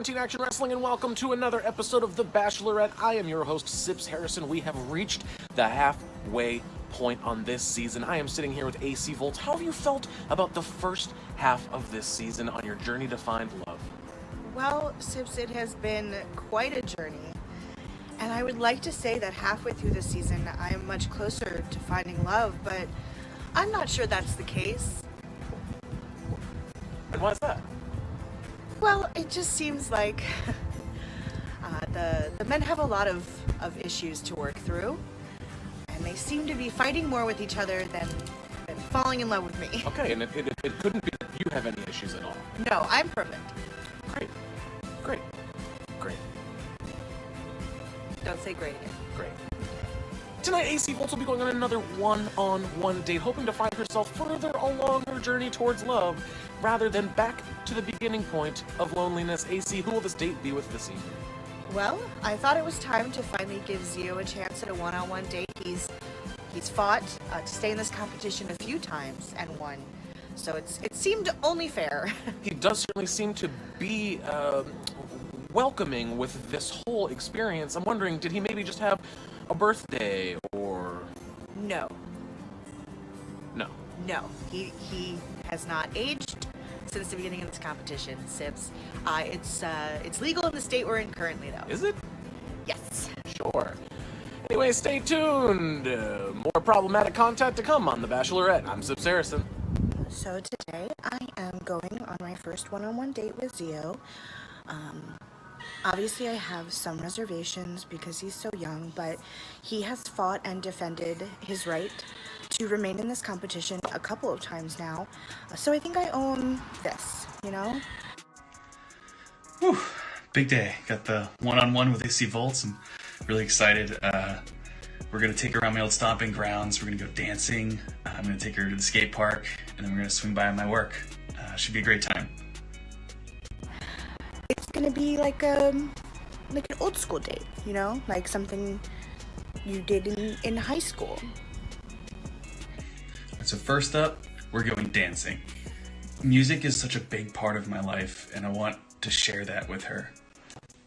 Quarantine Action Wrestling, and welcome to another episode of The Bashelorette. I am your host, Sips Harrison. We have reached the halfway point on this season. I am sitting here with AC Volt. How have you felt about the first half of this season on your journey to find love? Well, Sips, it has been quite a journey. And I would like to say that halfway through the season, I am much closer to finding love, but I'm not sure that's the case. And why is that? Well, it just seems like the men have a lot of issues to work through, and they seem to be fighting more with each other than falling in love with me. Okay, and it couldn't be that you have any issues at all. No, I'm perfect. Great. Don't say great again. Great. Tonight, AC Volt will be going on another one-on-one date, hoping to find herself further along her journey towards love, rather than back to the beginning point of loneliness. AC, who will this date be with this evening? Well, I thought it was time to finally give Zio a chance at a one-on-one date. He's fought to stay in this competition a few times and won, so it seemed only fair. He does certainly seem to be welcoming with this whole experience. I'm wondering, did he maybe just have a birthday or... No. He has not aged since the beginning of this competition, Sips. It's legal in the state we're in currently, though. Is it? Yes. Sure. Anyway, stay tuned. More problematic content to come on The Bashelorette. I'm Sips Harrison. So today I am going on my first one-on-one date with Zio. Obviously, I have some reservations because he's so young, but he has fought and defended his right to remain in this competition a couple of times now. So I think I owe him this, you know? Whew, big day. Got the one-on-one with AC Volts. I'm really excited. We're going to take her around my old stomping grounds. We're going to go dancing. I'm going to take her to the skate park, and then we're going to swing by my work. Should be a great time. It's gonna be like an old school date, you know, like something you did in high school. So first up, we're going dancing. Music is such a big part of my life, and I want to share that with her.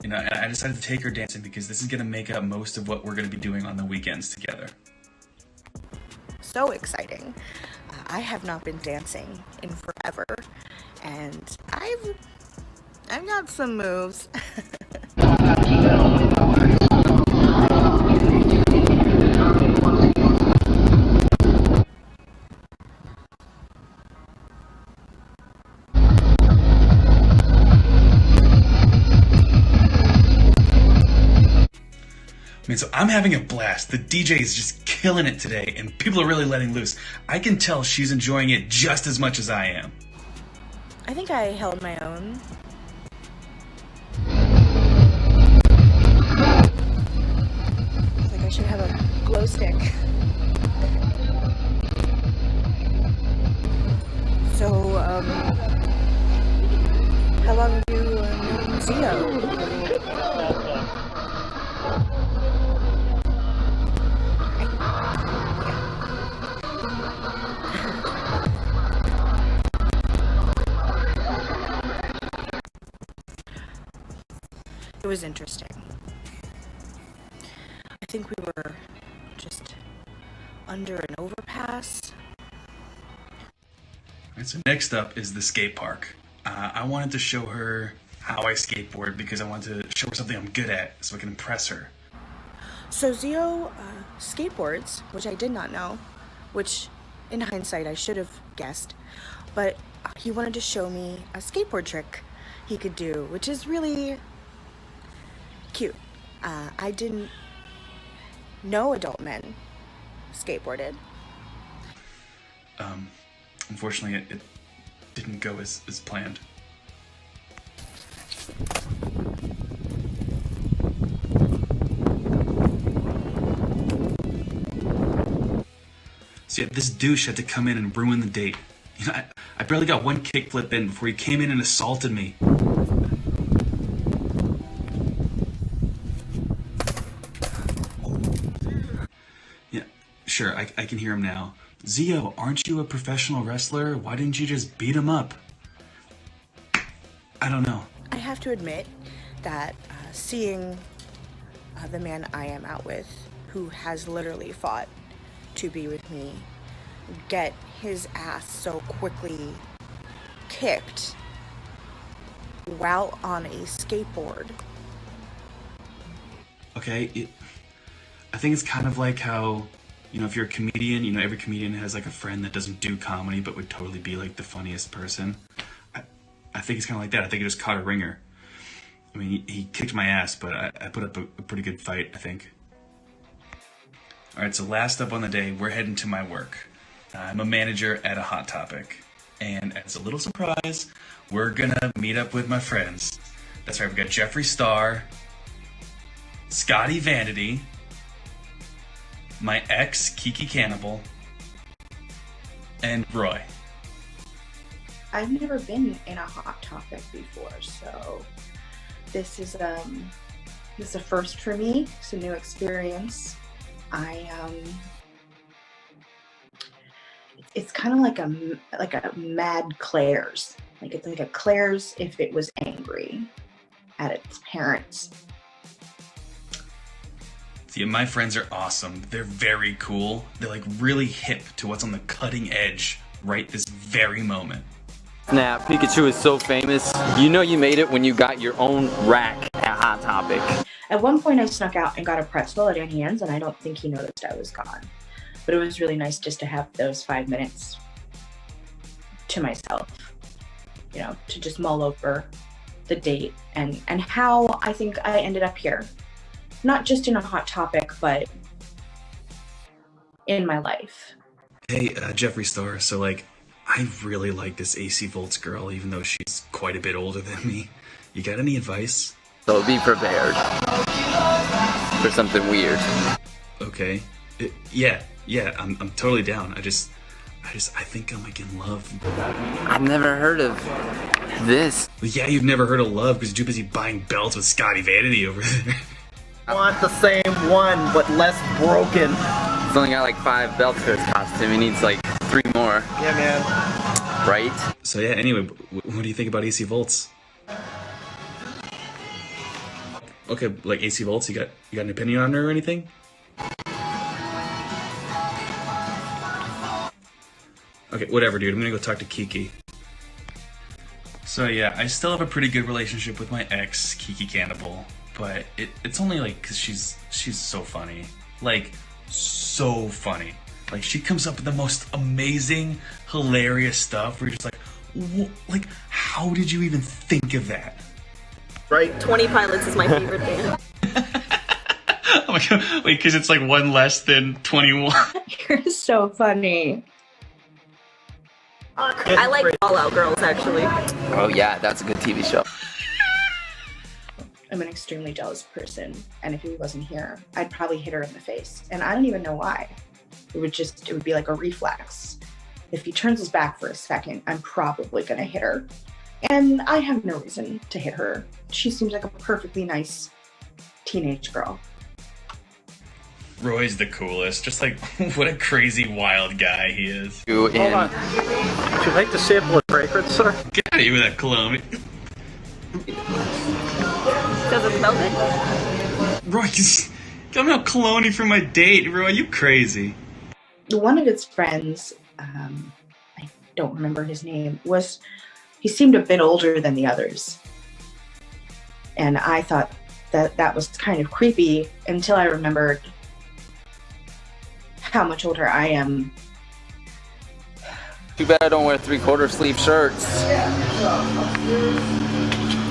You know, and I decided to take her dancing because this is gonna make up most of what we're gonna be doing on the weekends together. So exciting! I have not been dancing in forever, and I've got some moves. I mean, so I'm having a blast. The DJ is just killing it today, and people are really letting loose. I can tell she's enjoying it just as much as I am. I think I held my own. Like I should have a glow stick. So, how long have you known Zio? It was interesting. I think we were just under an overpass. Alright, so next up is the skate park. I wanted to show her how I skateboard because I wanted to show her something I'm good at so I can impress her. So Zio skateboards, which I did not know, which in hindsight I should have guessed, but he wanted to show me a skateboard trick he could do, which is really cute. I didn't know adult men skateboarded. Unfortunately, it didn't go as planned. So yeah, this douche had to come in and ruin the date. You know, I barely got one kickflip in before he came in and assaulted me. Yeah, sure, I can hear him now. Zio, aren't you a professional wrestler? Why didn't you just beat him up? I don't know. I have to admit that seeing the man I am out with, who has literally fought to be with me, get his ass so quickly kicked while on a skateboard. Okay, I think it's kind of like how, you know, if you're a comedian, you know, every comedian has like a friend that doesn't do comedy but would totally be like the funniest person. I think it's kind of like that. I think he just caught a ringer. I mean, he kicked my ass, but I put up a pretty good fight, I think. All right, so last up on the day, we're heading to my work. I'm a manager at a Hot Topic. And as a little surprise, we're gonna meet up with my friends. That's right, we got Jeffree Star, Scotty Vanity, my ex, Kiki Cannibal, and Roy. I've never been in a Hot Topic before, so this is a first for me. It's a new experience. It's kind of like a Mad Claire's. Like it's like a Claire's if it was angry at its parents. See, my friends are awesome. They're very cool. They're like really hip to what's on the cutting edge right this very moment. Snap, Pikachu is so famous. You know you made it when you got your own rack at Hot Topic. At one point I snuck out and got a pretzel at Aunt Anne's, and I don't think he noticed I was gone. But it was really nice just to have those 5 minutes to myself, you know, to just mull over the date and how I think I ended up here. Not just in a Hot Topic, but in my life. Hey, Jeffree Star, so like, I really like this AC Volts girl, even though she's quite a bit older than me. You got any advice? So be prepared for something weird. Okay. Yeah, I'm totally down. I think I'm like in love. I've never heard of this. Well, yeah, you've never heard of love because you're too busy buying belts with Scotty Vanity over there. I want the same one, but less broken. He's only got like 5 belts for his costume. He needs like 3 more. Yeah, man. Right? So yeah, anyway, what do you think about AC Volts? Okay, like AC Volts, you got an opinion on her or anything? Okay, whatever, dude. I'm gonna go talk to Kiki. So yeah, I still have a pretty good relationship with my ex, Kiki Cannibal, but it's only like because she's so funny, like so funny. Like she comes up with the most amazing, hilarious stuff. Where you're just like, like how did you even think of that? Right? 20 Pilots is my favorite band. Oh my god! Wait, because it's like one less than 21. You're so funny. I like Fallout Girls, actually. Oh yeah, that's a good TV show. I'm an extremely jealous person, and if he wasn't here, I'd probably hit her in the face. And I don't even know why. It would be like a reflex. If he turns his back for a second, I'm probably gonna hit her. And I have no reason to hit her. She seems like a perfectly nice teenage girl. Roy's the coolest. Just like, what a crazy, wild guy he is. Hold on. Would you like to sample a fragrance, sir? Get out of here with that cologne. Does it smell good? Roy, I'm out cologne for my date. Roy, you crazy. One of his friends, I don't remember his name, he seemed a bit older than the others. And I thought that was kind of creepy until I remembered how much older I am. Too bad I don't wear 3/4 sleeve shirts.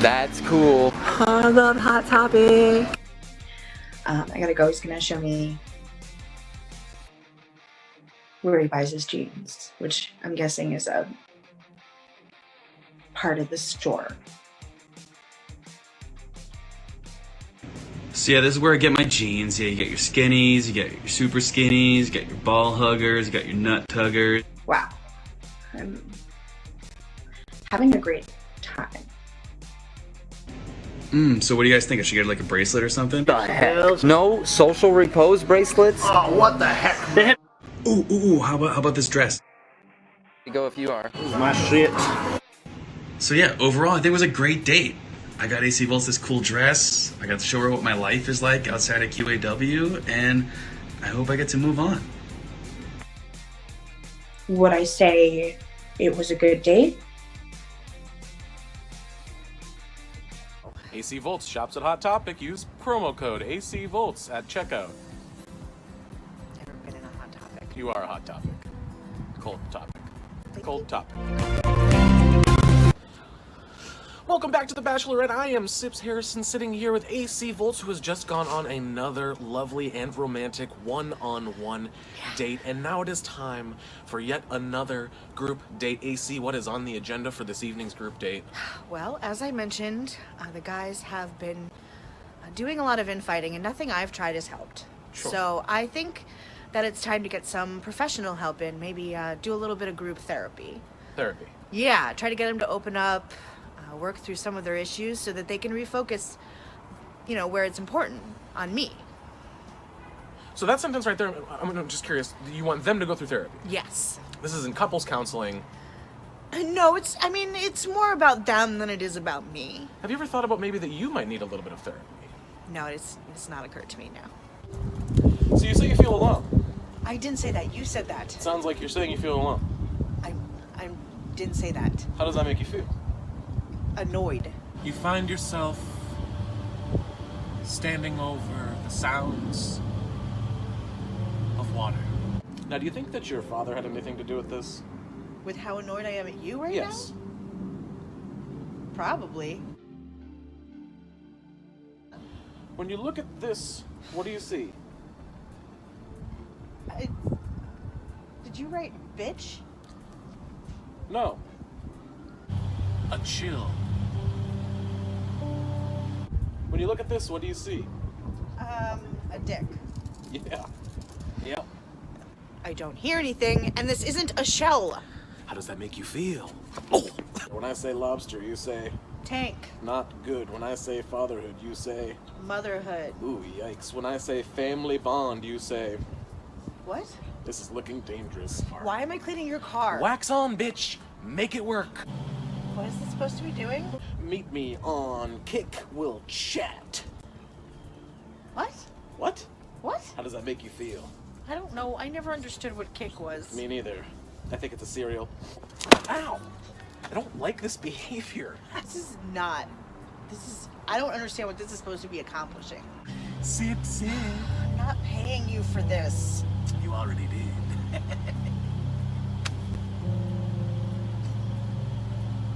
That's cool. I love Hot Topic. I gotta go. He's gonna show me where he buys his jeans, which I'm guessing is a part of the store. So yeah, this is where I get my jeans. Yeah, you get your skinnies, you get your super skinnies, you get your ball huggers, you got your nut tuggers. Wow. I'm having a great time. So what do you guys think? I should get like a bracelet or something? The heck? No social repose bracelets? Oh, what the heck? Ooh, how about this dress? Go if you are. My shit. So yeah, overall, I think it was a great date. I got AC Volts this cool dress. I got to show her what my life is like outside of QAW, and I hope I get to move on. Would I say it was a good date? AC Volts shops at Hot Topic. Use promo code AC Volts at checkout. Never been in a Hot Topic. You are a Hot Topic. Cold topic. Cold topic. Welcome back to The Bachelorette. I am Sips Harrison, sitting here with AC Volts, who has just gone on another lovely and romantic one-on-one date. And now it is time for yet another group date. AC, what is on the agenda for this evening's group date? Well, as I mentioned, the guys have been doing a lot of infighting, and nothing I've tried has helped. Sure. So I think that it's time to get some professional help in. Maybe do a little bit of group therapy. Therapy. Yeah, try to get them to open up, work through some of their issues so that they can refocus, where it's important, on me. So that sentence right there, I'm just curious, you want them to go through therapy? Yes. This is in couples counseling. No, it's more about them than it is about me. Have you ever thought about maybe that you might need a little bit of therapy? No, it's not occurred to me now. So you say you feel alone. I didn't say that. You said that. Sounds like you're saying you feel alone. I didn't say that. How does that make you feel? Annoyed. You find yourself standing over the sounds of water. Now, do you think that your father had anything to do with this? With how annoyed I am at you right now? Yes. Probably. When you look at this, what do you see? Did you write bitch? No. A chill. When you look at this, what do you see? A dick. Yeah. Yeah. I don't hear anything, and this isn't a shell. How does that make you feel? Oh. When I say lobster, you say Tank. not good. When I say fatherhood, you say Motherhood. ooh, yikes. When I say family bond, you say What? this is looking dangerous. Why am I cleaning your car? Wax on, bitch. Make it work. What is this supposed to be doing? Meet me on Kick. We'll chat. What? What? What? How does that make you feel? I don't know. I never understood what kick was. Me neither. I think it's a cereal. Ow! I don't like this behavior. I don't understand what this is supposed to be accomplishing. Sip, sip. I'm not paying you for this. You already did.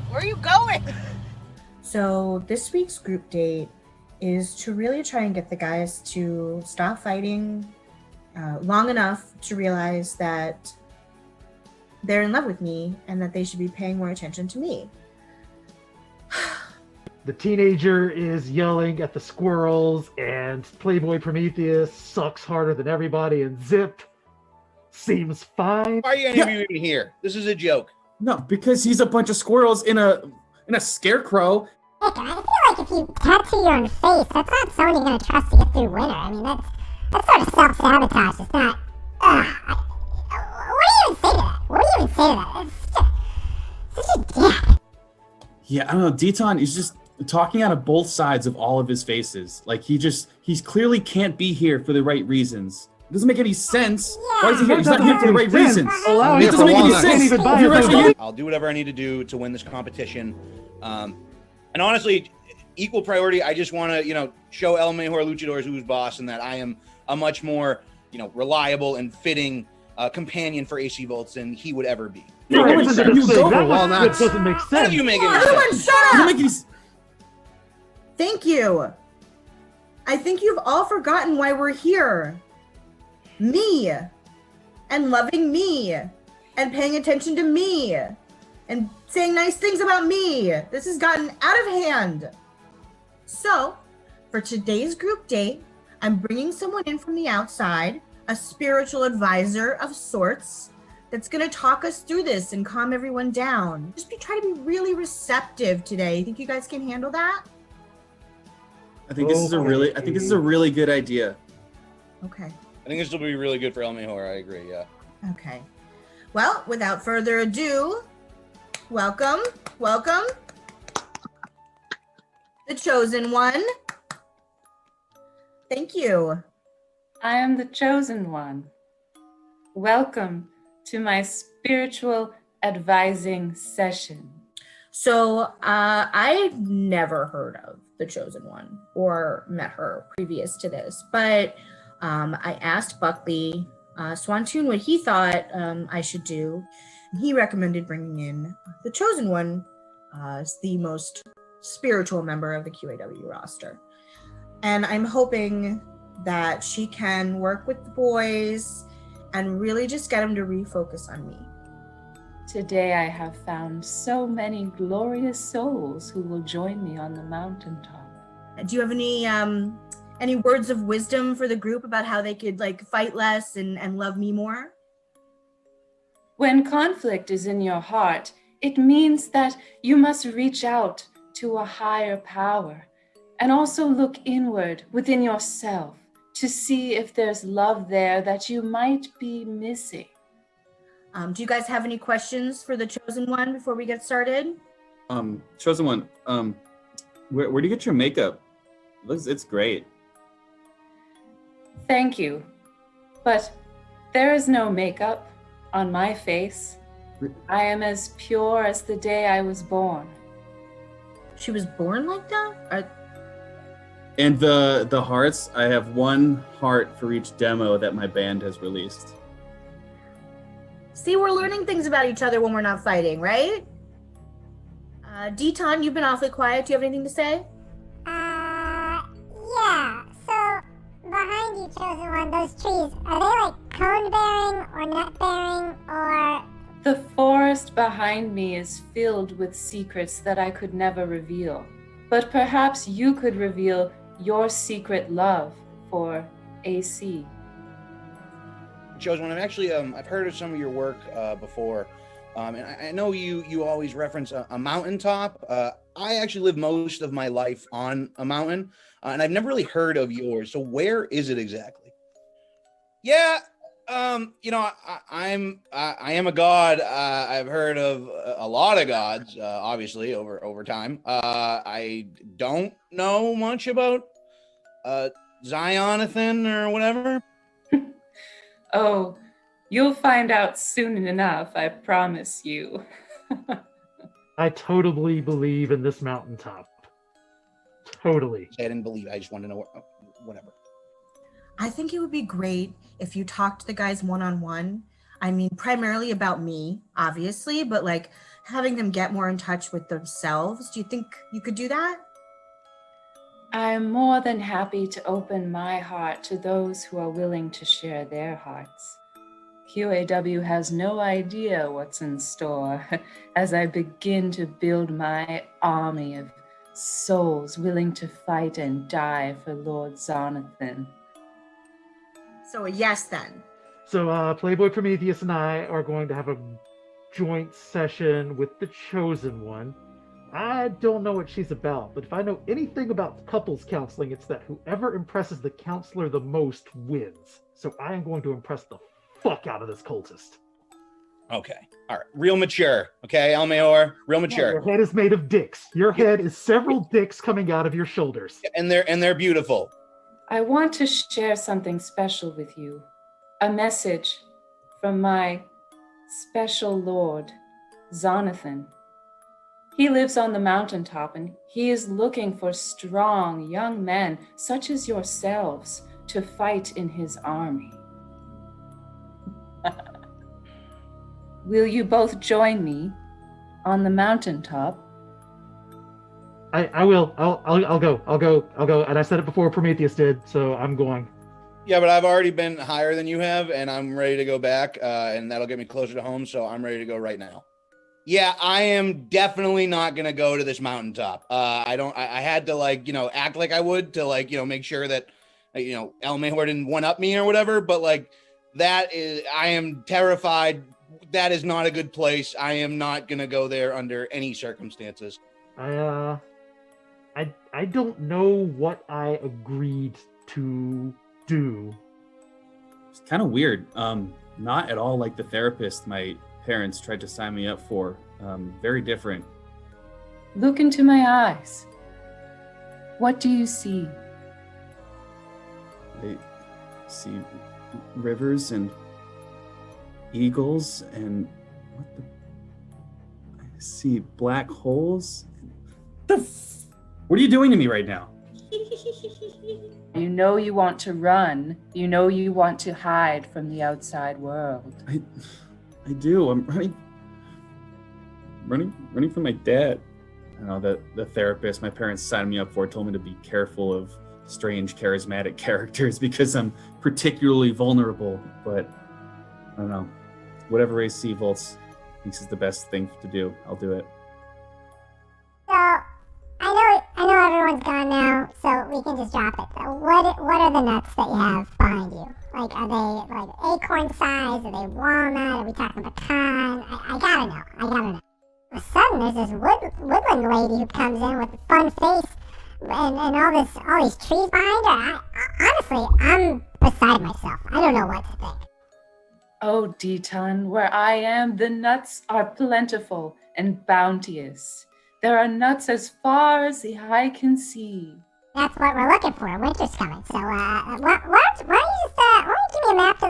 Where are you going? So this week's group date is to really try and get the guys to stop fighting long enough to realize that they're in love with me and that they should be paying more attention to me. The teenager is yelling at the squirrels, and Playboy Prometheus sucks harder than everybody, and Zip seems fine. Why are any of you even here? This is a joke. No, because he's a bunch of squirrels in a scarecrow. Look, I feel like if you tattoo your own face, that's not somebody you're gonna trust to get through winter. I mean, that's sort of self-sabotage. It's not. What do you even say to that? What do you even say to that? It's such a dick. Yeah, I don't know. Deton is just talking out of both sides of all of his faces. Like he's clearly can't be here for the right reasons. It doesn't make any sense. Yeah. Why is he here? He's not here for the right reasons. Allowing It doesn't make any sense. You're actually here. I'll do whatever I need to do to win this competition. And honestly, equal priority. I just want to, show El Mejor Luchadors who's boss, and that I am a much more, reliable and fitting companion for AC Volts than he would ever be. No, I wasn't gonna You say go that. on That doesn't make How sense. do you make any Everyone, sense? shut Doesn't up! make any s- Thank you. I think you've all forgotten why we're here. Me. And loving me. And paying attention to me. And saying nice things about me. This has gotten out of hand. So, for today's group date, I'm bringing someone in from the outside, a spiritual advisor of sorts, that's going to talk us through this and calm everyone down. Just try to be really receptive today. You think you guys can handle that? I think this is a really good idea. Okay. I think this will be really good for El Mejor. I agree. Yeah. Okay. Well, without further ado, welcome. The chosen one. Thank you. I am the chosen one. Welcome to my spiritual advising session. So I've never heard of the chosen one or met her previous to this, but I asked Buckley Swantoon what he thought I should do. He recommended bringing in the chosen one as the most spiritual member of the QAW roster. And I'm hoping that she can work with the boys and really just get them to refocus on me. Today I have found so many glorious souls who will join me on the mountaintop. Do you have any words of wisdom for the group about how they could like fight less and love me more? When conflict is in your heart, it means that you must reach out to a higher power and also look inward within yourself to see if there's love there that you might be missing. Do you guys have any questions for the chosen one before we get started? Chosen one, where do you get your makeup? It's great. Thank you, but there is no makeup on my face. I am as pure as the day I was born. She was born like that? And the hearts, I have one heart for each demo that my band has released. See, we're learning things about each other when we're not fighting, right? Deton, you've been awfully quiet. Do you have anything to say? Yeah. So, behind you, chosen one, those trees, are they like cone-bearing or nut-bearing or... The forest behind me is filled with secrets that I could never reveal. But perhaps you could reveal your secret love for AC. Chosen one, I've heard of some of your work before, and I know you always reference a mountaintop. I actually live most of my life on a mountain, and I've never really heard of yours. So where is it exactly? Yeah, I am a god. I've heard of a lot of gods, obviously over time. I don't know much about Zionathan or whatever. Oh, you'll find out soon enough, I promise you. I totally believe in this mountaintop. Totally. I didn't believe. I just wanted to know whatever. I think it would be great if you talked to the guys one-on-one. I mean, primarily about me, obviously, but like having them get more in touch with themselves. Do you think you could do that? I'm more than happy to open my heart to those who are willing to share their hearts. QAW has no idea what's in store as I begin to build my army of souls willing to fight and die for Lord Zonathan. So a yes then. So Playboy Prometheus and I are going to have a joint session with the chosen one. I don't know what she's about, but if I know anything about couples counseling, it's that whoever impresses the counselor the most wins. So I am going to impress the fuck out of this cultist. Okay. All right. Real mature. Okay, Elmehor. Real mature. Your head is made of dicks. Your head is several dicks coming out of your shoulders. And they're beautiful. I want to share something special with you. A message from my special lord, Zonathan. He lives on the mountaintop and he is looking for strong young men such as yourselves to fight in his army. Will you both join me on the mountaintop? I will. I'll go. And I said it before Prometheus did, so I'm going. Yeah, but I've already been higher than you have, and I'm ready to go back, and that'll get me closer to home, so I'm ready to go right now. Yeah, I am definitely not gonna go to this mountaintop. I had to act like I would to make sure that Elmehor didn't one up me or whatever, but I am terrified. That is not a good place. I am not gonna go there under any circumstances. I don't know what I agreed to do. It's kind of weird. Not at all like the therapist my parents tried to sign me up for. Very different. Look into my eyes. What do you see? I see rivers and eagles and what the? I see black holes. What are you doing to me right now? You know you want to run. You know you want to hide from the outside world. I do. I'm running from my dad. I know that the therapist my parents signed me up for told me to be careful of strange, charismatic characters because I'm particularly vulnerable. But I don't know. Whatever AC Volts thinks is the best thing to do, I'll do it. So, I know everyone's gone now, so we can just drop it. So what are the nuts that you have behind you? Like, are they like acorn size? Are they walnut? Are we talking pecan? I gotta know. All of a sudden, there's this woodland lady who comes in with a fun face and all these trees behind her. Honestly, I'm beside myself. I don't know what to think. Oh, Deton, where I am, the nuts are plentiful and bounteous. There are nuts as far as the eye can see. That's what we're looking for. Winter's coming. So, why don't you give me a map to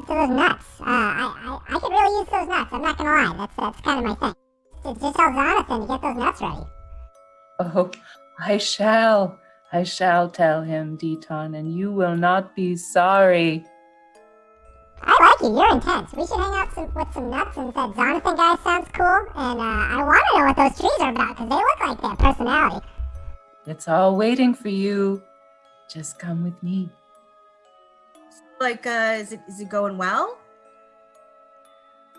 those nuts? I could really use those nuts. I'm not gonna lie. That's kind of my thing. Just tell Jonathan to get those nuts ready. Oh, I shall tell him, Deton, and you will not be sorry. I like you. You're intense. We should hang out with some nuts, and that Jonathan guy sounds cool. And I want to know what those trees are about, because they look like they have personality. It's all waiting for you. Just come with me. Like, is it going well?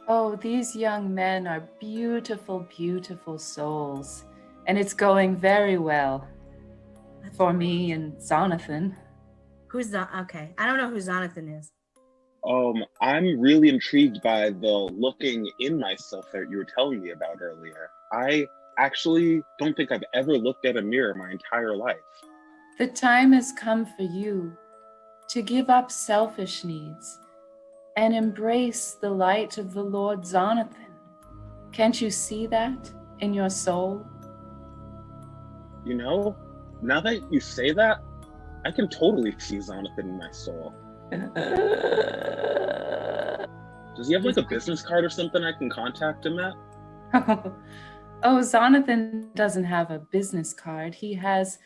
Oh, these young men are beautiful, beautiful souls. And it's going very well. For me and Zonathan. Who's okay. I don't know who Zonathan is. I'm really intrigued by the looking in myself that you were telling me about earlier. I actually don't think I've ever looked at a mirror my entire life. The time has come for you to give up selfish needs and embrace the light of the Lord Zonathan. Can't you see that in your soul? You know, now that you say that, I can totally see Zonathan in my soul. Does he have like a business card or something I can contact him at? Oh, Zonathan doesn't have a business card. He has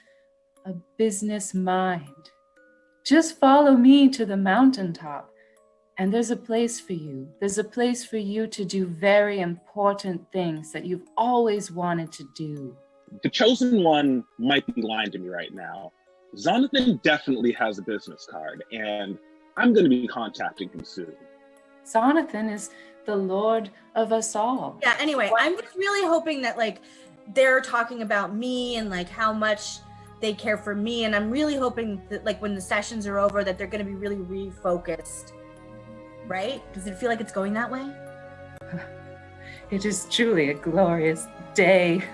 a business mind. Just follow me to the mountaintop, and there's a place for you. There's a place for you to do very important things that you've always wanted to do. The chosen one might be lying to me right now. Zonathan definitely has a business card, and I'm going to be contacting him soon. Zonathan is the Lord of us all. Yeah, anyway, I'm just really hoping that, like, they're talking about me and, like, how much they care for me. And I'm really hoping that, like, when the sessions are over, that they're going to be really refocused. Right? Does it feel like it's going that way? It is truly a glorious day.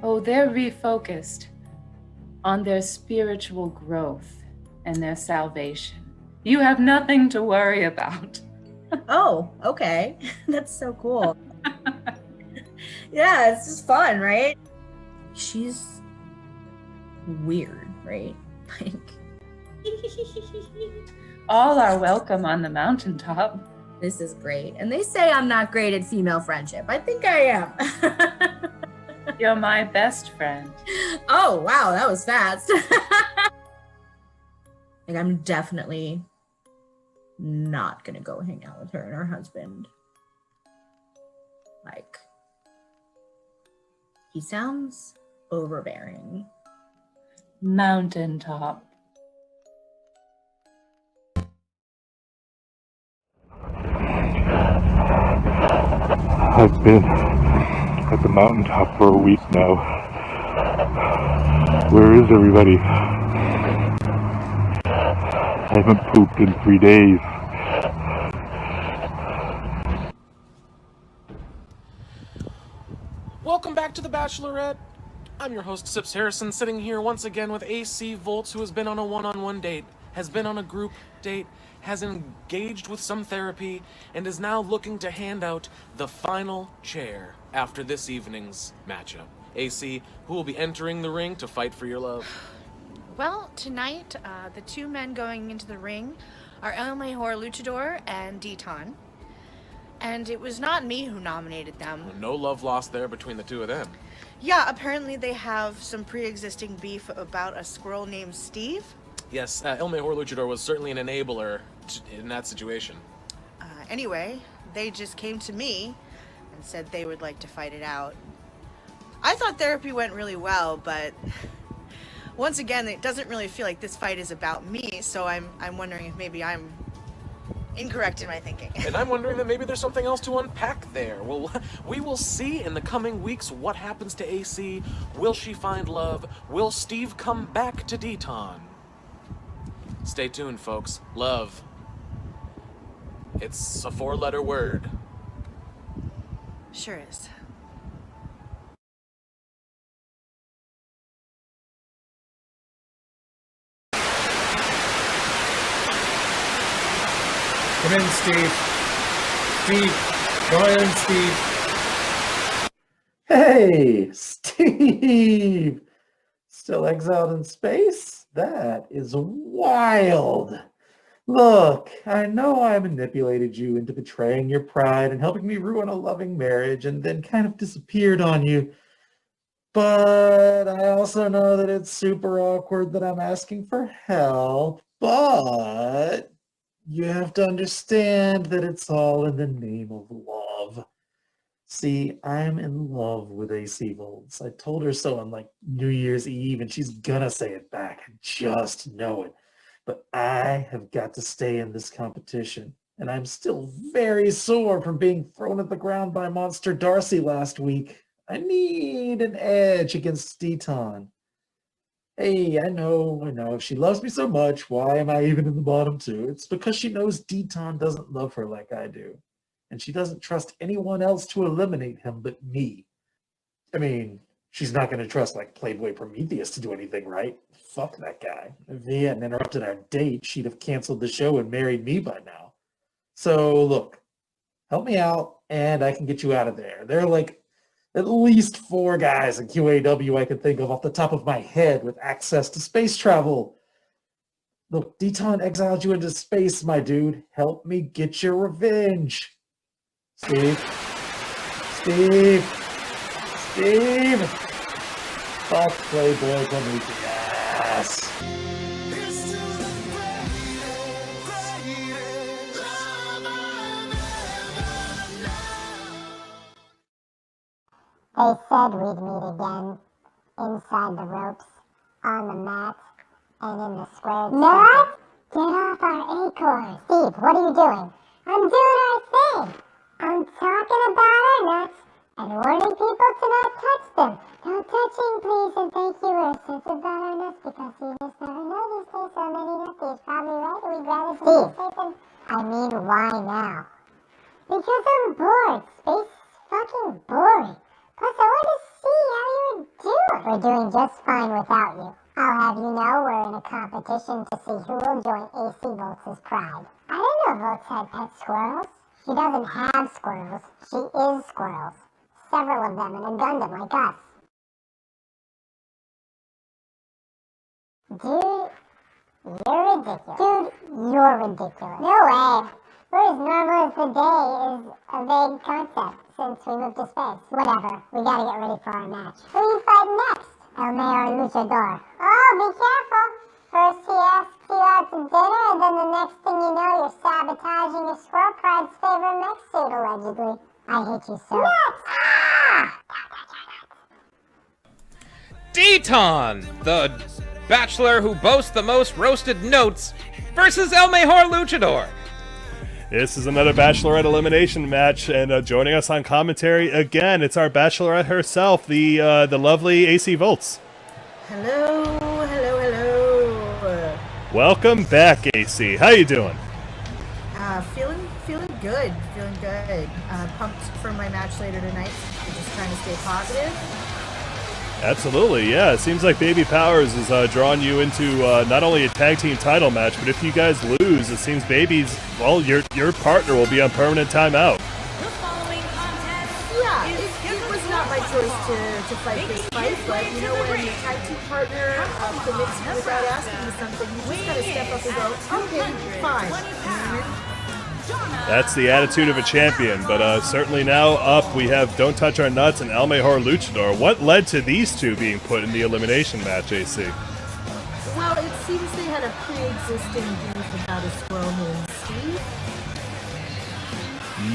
Oh, they're refocused on their spiritual growth and their salvation. You have nothing to worry about. Oh, okay. That's so cool. Yeah, it's just fun, right? She's weird, right? Like, all are welcome on the mountaintop. This is great. And they say I'm not great at female friendship. I think I am. You're my best friend. Oh, wow, that was fast. Like, I'm definitely not gonna go hang out with her and her husband. Like, he sounds overbearing. Mountaintop. I've been at the mountaintop for a week now. Where is everybody? I haven't pooped in 3 days. Welcome back to The Bachelorette. I'm your host, Sips Harrison, sitting here once again with AC Volts, who has been on a one-on-one date, has been on a group date, has engaged with some therapy, and is now looking to hand out the final chair after this evening's matchup. AC, who will be entering the ring to fight for your love? Well, tonight, the two men going into the ring are El Mejor Luchador and Deton. And it was not me who nominated them. No love lost there between the two of them. Yeah, apparently they have some pre-existing beef about a squirrel named Steve. Yes, El Mejor Luchador was certainly an enabler in that situation. Anyway, they just came to me and said they would like to fight it out. I thought therapy went really well, but once again, it doesn't really feel like this fight is about me, so I'm wondering if maybe I'm incorrect in my thinking. And I'm wondering that maybe there's something else to unpack there. Well, we will see in the coming weeks what happens to AC. Will she find love? Will Steve come back to Deton? Stay tuned, folks. Love. It's a 4-letter word. Sure is. Come in, Steve. Steve, go in, Steve. Hey, Steve! Still exiled in space? That is wild. Look, I know I manipulated you into betraying your pride and helping me ruin a loving marriage and then kind of disappeared on you. But I also know that it's super awkward that I'm asking for help, but you have to understand that it's all in the name of love. See, I'm in love with AC Volts. I told her so on like New Year's Eve, and she's gonna say it back. I just know it. But I have got to stay in this competition, and I'm still very sore from being thrown at the ground by Monster Darcy last week. I need an edge against Deton. Hey, I know, if she loves me so much, why am I even in the bottom two? It's because she knows Deton doesn't love her like I do. And she doesn't trust anyone else to eliminate him but me. I mean, she's not going to trust like Playboy Prometheus to do anything, right? Fuck that guy. If he hadn't interrupted our date, she'd have canceled the show and married me by now. So look, help me out and I can get you out of there. There are like at least 4 guys in QAW I can think of off the top of my head with access to space travel. Look, Deton exiled you into space, my dude. Help me get your revenge. Steve. Fuck Playboy Prometheus. They said we'd meet again inside the ropes, on the mat, and in the square. Nut! Get off our acorn. Steve, what are you doing? I'm doing our thing. I'm talking about our nuts and warning people to not touch them. No touching, please, and thank you. We're sensitive about our nuts because you just never know these days. So many nutties, probably right. We'd rather Steve, safe than... I mean, why now? Because I'm bored. Space is fucking boring. Plus, I want to see how you're doing. We're doing just fine without you. I'll have you know we're in a competition to see who will join AC Volts' pride. I didn't know Volts had pet squirrels. She doesn't have squirrels. She is squirrels. Several of them in a Gundam like us. Dude, you're ridiculous. Dude, you're ridiculous. No way. We're as normal as the day is a vague concept since we moved to space. Whatever. We gotta get ready for our match. Who are you fighting next? El Mayor Luchador. Oh, be careful. First he asks you out to dinner, and then the next thing you know, you're sabotaging your Squirrel Pride's favorite mech suit, allegedly. I hate you so. Nuts! Ah! Deton, the bachelor who boasts the most roasted notes, versus El Mejor Luchador. This is another Bachelorette elimination match, and joining us on commentary again, it's our Bachelorette herself, the lovely AC Volts. Hello. Welcome back, AC. How you doing? Feeling good. Pumped for my match later tonight. Just trying to stay positive. Absolutely, yeah. It seems like Baby Powers is drawing you into not only a tag team title match, but if you guys lose, it seems Baby's, well, your partner will be on permanent timeout. Yeah, it was not my choice to fight this fight, but you know when your tag team partner commits you without asking you something, you just gotta step up and go, okay, fine. That's the attitude of a champion, but certainly now up we have Don't Touch Our Nuts and El Mejor Luchador. What led to these two being put in the elimination match, AC? Well, it seems they had a pre-existing beef about a squirrel named Steve.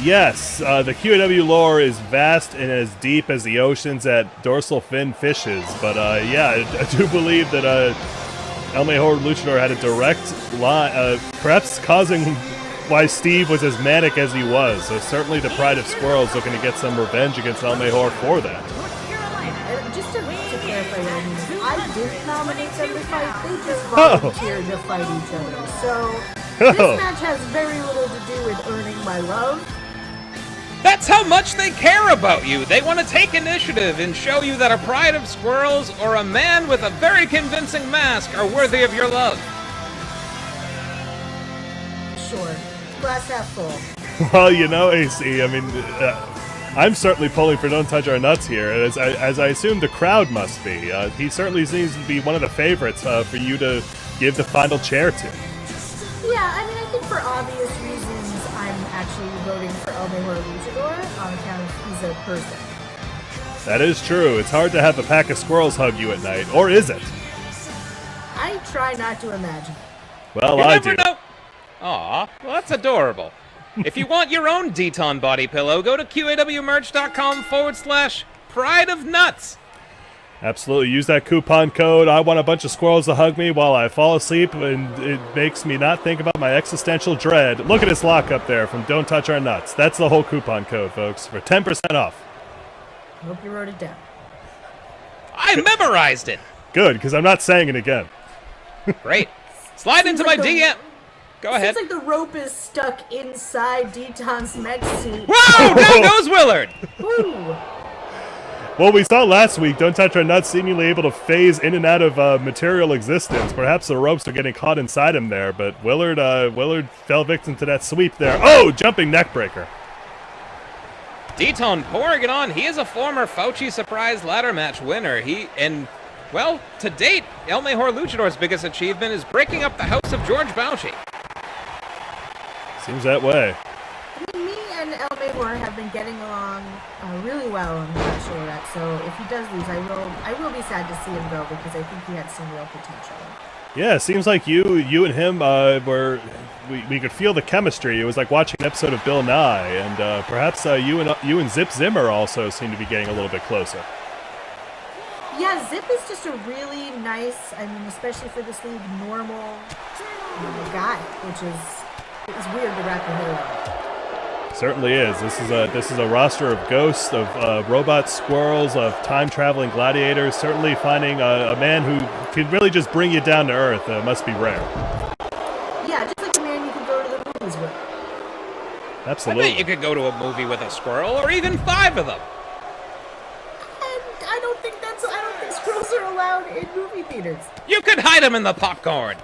Yes, the QAW lore is vast and as deep as the oceans that dorsal fin fishes, but yeah, I do believe that El Mejor Luchador had a direct line, perhaps causing why Steve was as manic as he was. So certainly the Pride of Squirrels looking to get some revenge against El Mejor for that. Just to clarify, I didn't nominate them to fight. They just volunteered to fight each other. So this match has very little to do with earning my love. That's how much they care about you. They want to take initiative and show you that a Pride of Squirrels or a man with a very convincing mask are worthy of your love. Sure. Glass half full. Well, you know, AC, I mean, I'm certainly pulling for Don't Touch Our Nuts here, as I assume the crowd must be. He certainly seems to be one of the favorites for you to give the final chair to. Yeah, I mean, I think for obvious reasons, I'm actually voting for El Mejor Luchador on account of he's a person. That is true. It's hard to have a pack of squirrels hug you at night, or is it? I try not to imagine. Well, You I never do. know. Aw, well, that's adorable. If you want your own Deton body pillow, go to QAWmerch.com/Pride of Nuts. Absolutely. Use that coupon code. I want a bunch of squirrels to hug me while I fall asleep, and it makes me not think about my existential dread. Look at this lock up there from Don't Touch Our Nuts. That's the whole coupon code, folks, for 10% off. Hope you wrote it down. I memorized it. Good, because I'm not saying it again. Great. Slide into my DM. Go ahead. Seems like the rope is stuck inside Deton's mech suit. Whoa! Down goes Willard! Woo! Well, we saw last week Don't Touch Our Nuts seemingly able to phase in and out of material existence. Perhaps the ropes are getting caught inside him there, but Willard fell victim to that sweep there. Oh, jumping neckbreaker. Deton pouring it on. He is a former Fauci Surprise Ladder Match winner. Well, to date, El Mejor Luchador's biggest achievement is breaking up the house of George Bauchi. Seems that way. I mean, me and El Mejor have been getting along really well on the Bashelorette, so if he does lose, I will be sad to see him go because I think he had some real potential. Yeah, it seems like you and him we could feel the chemistry. It was like watching an episode of Bill Nye, and perhaps you and Zip Zimmer also seem to be getting a little bit closer. Yeah, Zip is just a really nice, I mean, especially for this league, normal guy, which is weird to wrap your head around. Certainly is. This is a roster of ghosts, of robot squirrels, of time-traveling gladiators. Certainly finding a man who can really just bring you down to earth must be rare. Yeah, just like a man you could go to the movies with. Absolutely. I bet you could go to a movie with a squirrel, or even 5 of them. I don't think squirrels are allowed in movie theaters. You could hide them in the popcorn.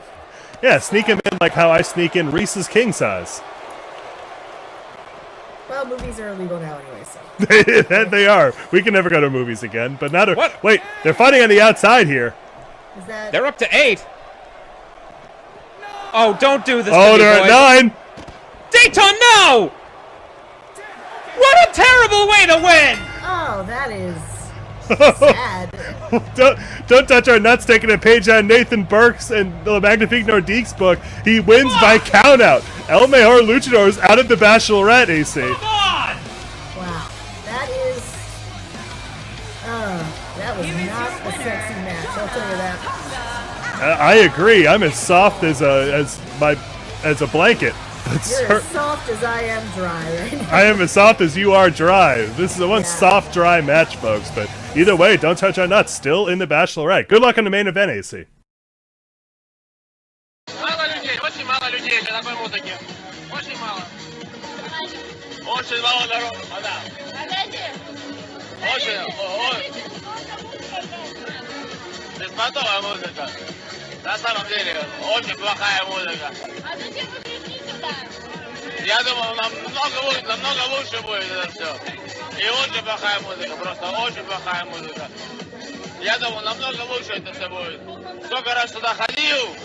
Yeah, sneak him in like how I sneak in Reese's King Size. Well, movies are illegal now anyway, so. They are. We can never go to movies again. But now, wait, they're fighting on the outside here. Is that? They're up to 8. Oh, don't do this. Oh, to me, they're boys. at 9. Dayton, no! What a terrible way to win! Oh, that is sad. Don't touch our nuts. Taking a page out of Nathan Burke's and the Magnifique Nordique's book. He wins by countout. El Mejor Luchador is out of the Bashelorette, AC. Come on! Wow, that is. That was not a sexy match. I'll tell you that. I agree. I'm as soft as a blanket. You're as soft as I am dry right now. I am as soft as you are dry. This is one soft, dry match, folks. But either way, Don't Touch Our Nuts still in the Bashelorette. Good luck on the main event, AC. Очень мало людей для такой музыки. Очень мало. Очень мало народу. Очень. Беспонтовая музыка. На самом деле, очень плохая музыка. А зачем вы кричите так? Я думал, намного лучше будет это все. И очень плохая музыка, просто очень плохая музыка. Я думаю, намного лучше это все будет. Сколько раз сюда ходил,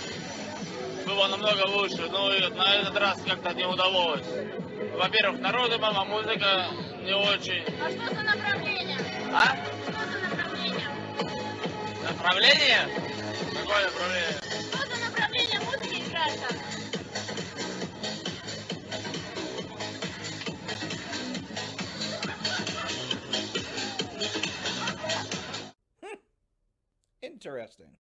было намного лучше, но и на этот раз как-то не удалось. Во-первых, народу мало, музыка не очень. А что за направление? А? Что за направление? Направление? Какое направление? Что за направление музыки играет там? Interesting.